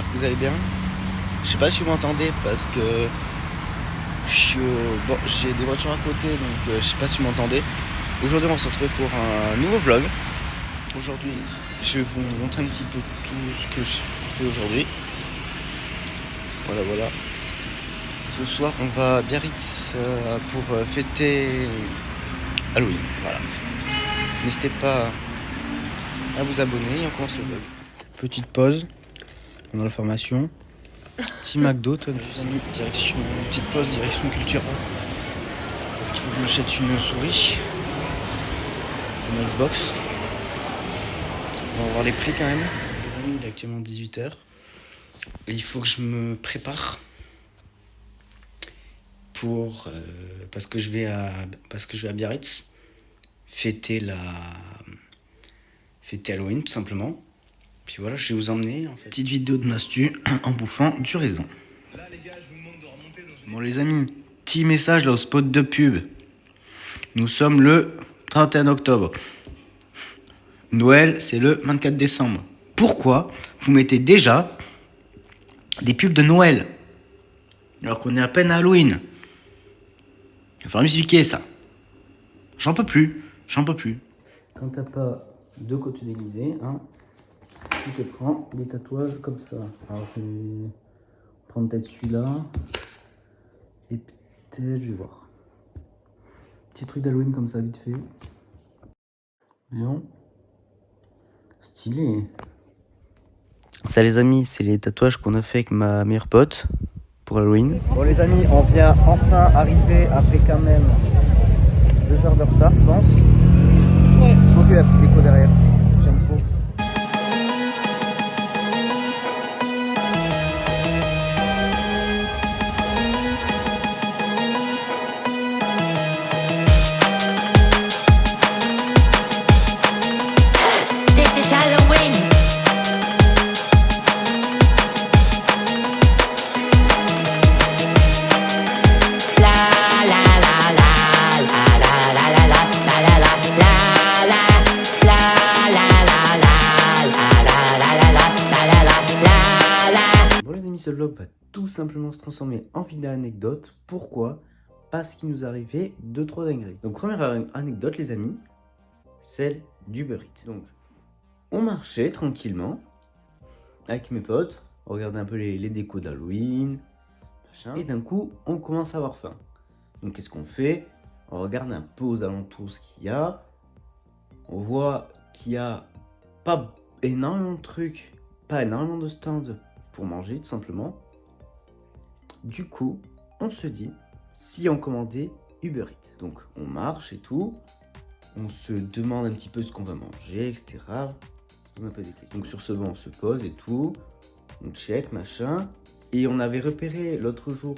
j'espère que vous allez bien. Je sais pas si vous m'entendez parce que bon, j'ai des voitures à côté, donc je sais pas si vous m'entendez. Aujourd'hui on va se retrouver pour un nouveau vlog. Aujourd'hui je vais vous montrer un petit peu tout ce que je fais aujourd'hui. Voilà. Ce soir on va à Biarritz pour fêter Halloween. Voilà. N'hésitez pas à vous abonner et on commence le vlog. Petite pause pendant la formation. Petit McDo, toi, tu sais, direction, petite pause, direction culture. Parce qu'il faut que je m'achète une souris, une Xbox. On va voir les prix quand même. Les amis, il est actuellement 18h. Et il faut que je me prépare pour parce que je vais à Biarritz fêter Halloween tout simplement. Puis voilà, je vais vous emmener en fait. Petite vidéo de Mastu en bouffant du raisin. Là les gars, je vous demande de remonter dans une... Bon les amis, petit message là au spot de pub. Nous sommes le 31 octobre. Noël, c'est le 24 décembre. Pourquoi vous mettez déjà des pubs de Noël alors qu'on est à peine à Halloween? Il va falloir m'expliquer ça. J'en peux plus. Quand t'as pas deux côtés déguisés, hein, tu te prends des tatouages comme ça. Alors je vais prendre peut-être celui-là. Et peut-être, je vais voir. Petit truc d'Halloween comme ça, vite fait. Bien. Stylé. Ça les amis, c'est les tatouages qu'on a fait avec ma meilleure pote pour Halloween. Bon les amis, on vient enfin arriver après quand même 2 heures de retard je pense. Ouais. Trop joli la petite déco derrière, j'aime trop. Ce vlog va tout simplement se transformer en vidéo anecdote. Pourquoi? Parce qu'il nous arrivait 2-3 dingueries. Donc première anecdote les amis, celle du Uber Eats. Donc on marchait tranquillement avec mes potes, on regardait un peu les décos d'Halloween, machin, et d'un coup on commence à avoir faim. Donc qu'est-ce qu'on fait? On regarde un peu aux alentours ce qu'il y a. On voit qu'il y a pas énormément de trucs, pas énormément de stands pour manger tout simplement. Du coup, on se dit si on commandait Uber Eats. Donc on marche et tout, on se demande un petit peu ce qu'on va manger, etc. On a un peu des questions. Donc sur ce banc, on se pose et tout, on check, machin. Et on avait repéré l'autre jour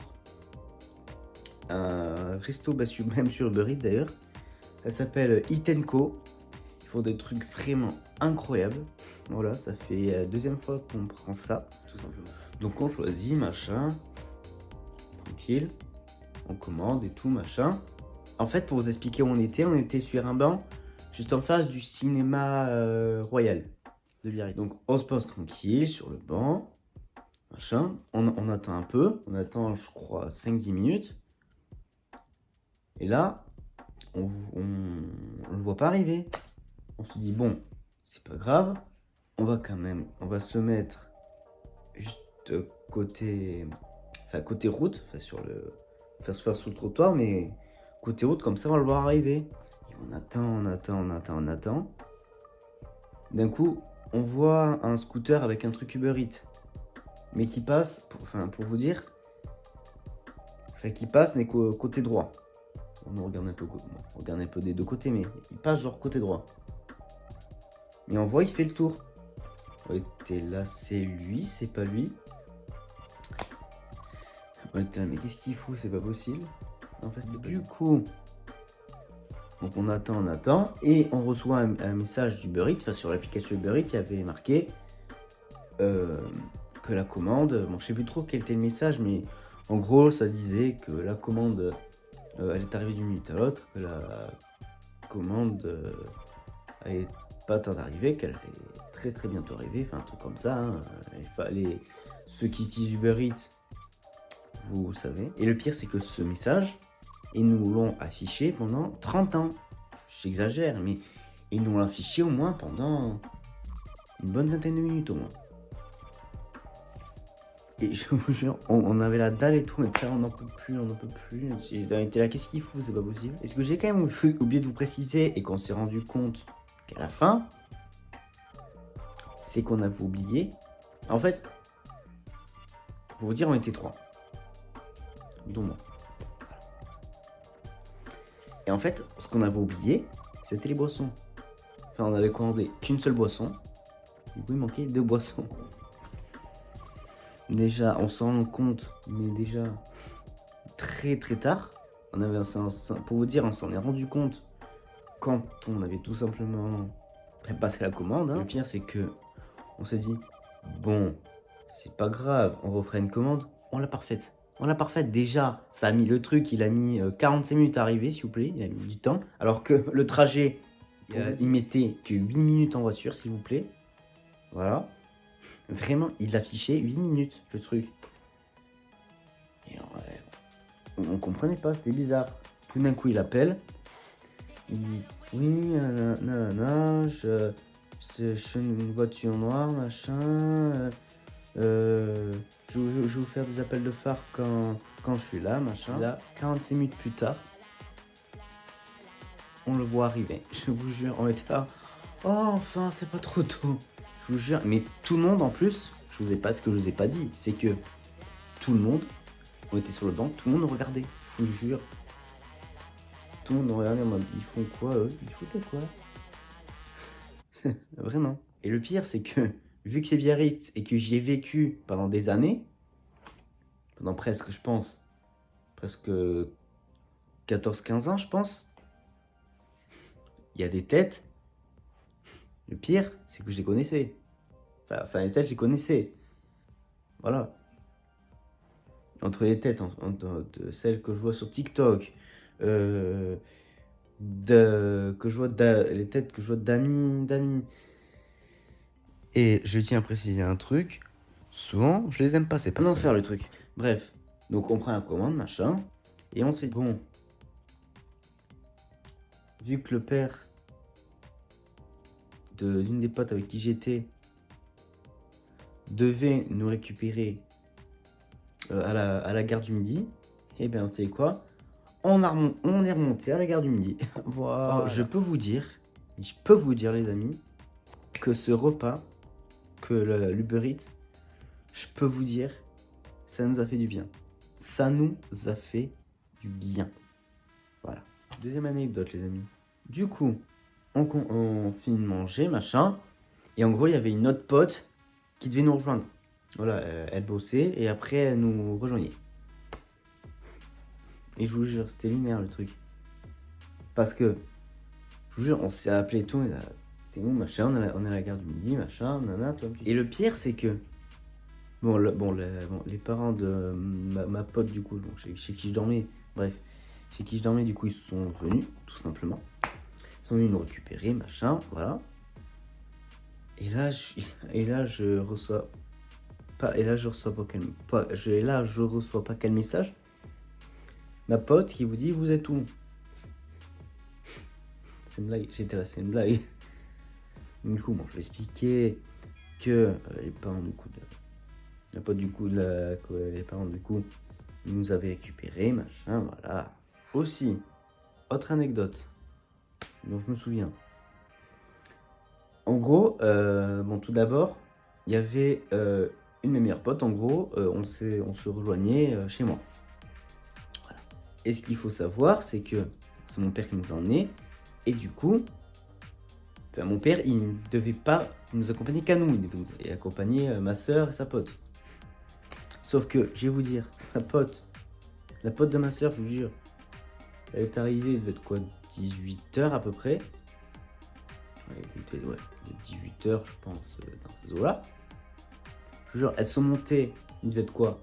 un resto, même sur Uber Eats d'ailleurs. Ça s'appelle Eat & Co. Ils font des trucs vraiment incroyables. Voilà, ça fait la 2e fois qu'on prend ça, tout simplement. Donc on choisit, machin, tranquille, on commande et tout, machin. En fait, pour vous expliquer où on était sur un banc, juste en face du cinéma Royal de Biarritz. Donc on se pose tranquille sur le banc, machin, on attend un peu, on attend je crois 5-10 minutes. Et là, on le voit pas arriver. On se dit bon, c'est pas grave. On va se mettre juste côté route, sur le trottoir, mais côté route, comme ça on va le voir arriver. Et on attend. D'un coup, on voit un scooter avec un truc Uber Eats, mais qui passe, pour vous dire, qui passe mais côté droit. On regarde un peu des deux côtés, mais il passe genre côté droit. Et on voit, il fait le tour. Ouais, là, c'est lui, c'est pas lui. Ouais, mais qu'est-ce qu'il fout? C'est pas possible. En fait, du coup, donc on attend, et on reçoit un message d'Uber Eats. Sur l'application Uber Eats, il y avait marqué que la commande, bon, je sais plus trop quel était le message, mais en gros, ça disait que la commande, elle est arrivée d'une minute à l'autre, que la commande pas tard d'arriver, qu'elle allait très bientôt arriver, enfin un truc comme ça. Hein. Il fallait... Ceux qui utilisent Uber Eats, vous savez. Et le pire, c'est que ce message, ils nous l'ont affiché pendant 30 ans. J'exagère, mais ils nous l'ont affiché au moins pendant une bonne vingtaine de minutes au moins. Et je vous jure, on avait la dalle et tout, on était là, on n'en peut plus. Ils étaient là, qu'est-ce qu'il fout, c'est pas possible. Et ce que j'ai quand même oublié de vous préciser, et qu'on s'est rendu compte qu'à la fin, c'est qu'on avait oublié. En fait, pour vous dire, on était 3. Dont moi. Et en fait, ce qu'on avait oublié, c'était les boissons. Enfin, on avait commandé qu'une seule boisson. Du coup, il manquait 2 boissons. Déjà, on s'en rend compte, mais déjà très tard. Pour vous dire, on s'en est rendu compte quand on avait tout simplement passé la commande. Hein. Le pire, c'est que on s'est dit, bon, c'est pas grave, on refera une commande. On l'a parfaite. Déjà, ça a mis le truc, il a mis 45 minutes à arriver, s'il vous plaît. Il a mis du temps. Alors que le trajet, il mettait que 8 minutes en voiture, s'il vous plaît. Voilà. Vraiment, il affichait 8 minutes, le truc. Et on comprenait pas, c'était bizarre. Tout d'un coup, il appelle. Il dit, oui, je suis une voiture noire, machin. Je vais vous faire des appels de phare quand je suis là, machin. Là, 46 minutes plus tard, on le voit arriver. Je vous jure, on était là. Oh, enfin, c'est pas trop tôt. Je vous jure, mais tout le monde en plus, ce que je vous ai pas dit, c'est que tout le monde, on était sur le banc, tout le monde nous regardait. Je vous jure. Tout le monde nous regardait en mode, ils font quoi eux? Ils foutent quoi? Vraiment. Et le pire, c'est que, vu que c'est Biarritz et que j'y ai vécu pendant des années, pendant presque, je pense, presque 14-15 ans, je pense, il y a des têtes. Le pire, c'est que je les connaissais. Enfin, les têtes, je les connaissais. Voilà. Entre les têtes, de celles que je vois sur TikTok, les têtes que je vois d'amis. Et je tiens à préciser un truc. Souvent, je les aime pas, c'est pas non faire le truc. Bref, donc on prend la commande, machin. Et on s'est dit, bon, vu que le père d'une des potes avec qui j'étais devait nous récupérer à la gare du Midi, et bien, vous savez quoi, on est remonté à la gare du Midi. Voilà. Alors, je peux vous dire, les amis, que ce repas, que l'Uber Eats, je peux vous dire, ça nous a fait du bien. Ça nous a fait du bien. Voilà. Deuxième anecdote, les amis. Du coup, on finit de manger, machin. Et en gros, il y avait une autre pote qui devait nous rejoindre. Voilà, elle bossait et après, elle nous rejoignait. Et je vous jure, c'était lunaire le truc. Parce que, je vous jure, on s'est appelé et tout. T'es où, machin, on est à la gare du Midi, machin, nana, toi. Et le pire, c'est que, les parents de ma pote, du coup, chez qui je dormais, du coup, ils sont venus, tout simplement. Ils sont venus nous récupérer, machin, voilà. Et là, je reçois pas quel message. Ma pote qui vous dit, vous êtes où? C'est une blague, j'étais là, c'est une blague. Du coup, je lui ai expliqué que les parents du coup, les parents du coup, ils nous avaient récupérés, machin, voilà. Aussi, autre anecdote dont je me souviens. En gros, tout d'abord, il y avait une de mes meilleures potes, en gros, on se rejoignait chez moi. Voilà. Et ce qu'il faut savoir, c'est que c'est mon père qui nous a emmenés, et du coup, mon père, il ne devait pas nous accompagner qu'à nous, il devait nous accompagner ma soeur et sa pote. Sauf que, je vais vous dire, la pote de ma soeur, je vous jure, elle est arrivée, elle devait être quoi, 18h à peu près. Ouais, 18h, je pense, dans ces eaux-là. Je vous jure, elles sont montées, il devait être quoi,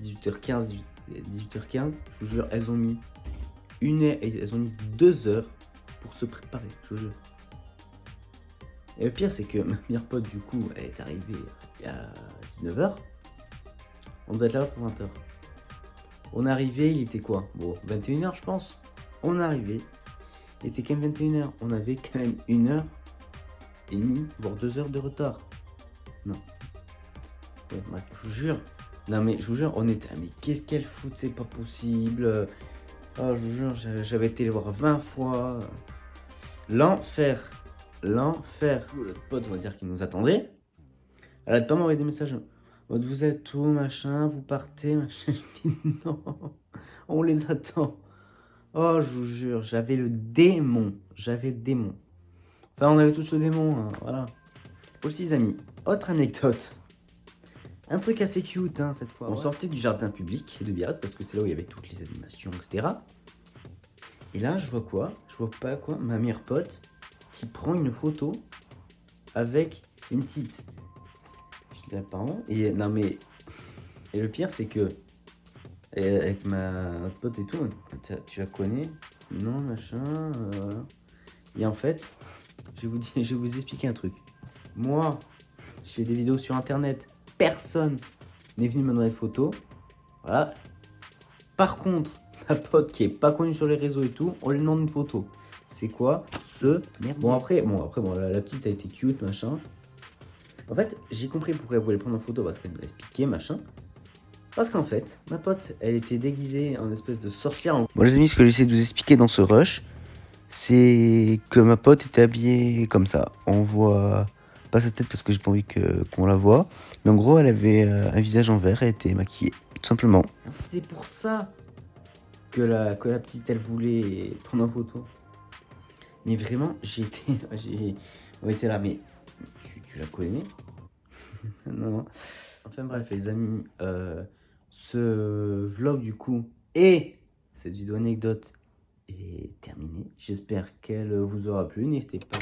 18h15. Je vous jure, elles ont mis 2 heures pour se préparer, je vous jure. Et le pire, c'est que ma meilleure pote, du coup, elle est arrivée à 19h. On doit être là pour 20h. On est arrivé, il était quoi? Bon, 21h, je pense. On est arrivé. Il était quand même 21h. On avait quand même 1h30, voire 2h de retard. Non. Ouais, bref, je vous jure. Non, mais je vous jure, on était. Mais qu'est-ce qu'elle fout? C'est pas possible. Oh, je vous jure, j'avais été les voir 20 fois. L'enfer. L'enfer. Notre pote, on va dire qu'il nous attendait. Elle arrête pas de m'envoyer des messages. Vous êtes où, machin, vous partez, machin. Je dis non, on les attend. Oh, je vous jure, j'avais le démon. J'avais le démon. Enfin, on avait tous le démon, hein, voilà. Aussi, les amis, autre anecdote. Un truc assez cute, hein, cette fois. On sortait du jardin public de Biarritz, parce que c'est là où il y avait toutes les animations, etc. Et là, je vois quoi? Je vois pas quoi? Ma meilleure pote qui prend une photo avec une petite. Je dis apparemment. Et non, mais. Et le pire, c'est que. Avec ma pote et tout, tu la connais? Non, machin. Voilà. Et en fait, je vais vous expliquer un truc. Moi, je fais des vidéos sur internet. Personne n'est venu me demander des photos. Voilà. Par contre, ma pote qui est pas connue sur les réseaux et tout, on lui demande une photo. C'est quoi ce merde? Bon, après, la petite a été cute, machin. En fait, j'ai compris pourquoi elle voulait prendre en photo parce qu'elle me l'a expliqué, machin. Parce qu'en fait, ma pote, elle était déguisée en espèce de sorcière. Bon, les amis, ce que j'essaie de vous expliquer dans ce rush, c'est que ma pote était habillée comme ça. On voit pas sa tête parce que j'ai pas envie qu'on la voit. Mais en gros, elle avait un visage en vert, elle était maquillée, tout simplement. C'est pour ça que la petite, elle voulait prendre en photo. Mais vraiment, on était là, mais tu la connais? Non. Enfin bref, les amis, ce vlog du coup et cette vidéo anecdote est terminée. J'espère qu'elle vous aura plu. N'hésitez pas.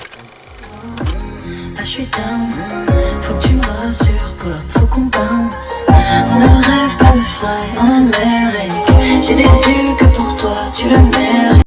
Ah, je suis down, faut que tu me rassures, pour faut qu'on bounce. On ne rêve pas de fly en Amérique. J'ai des yeux que pour toi, tu le mérites.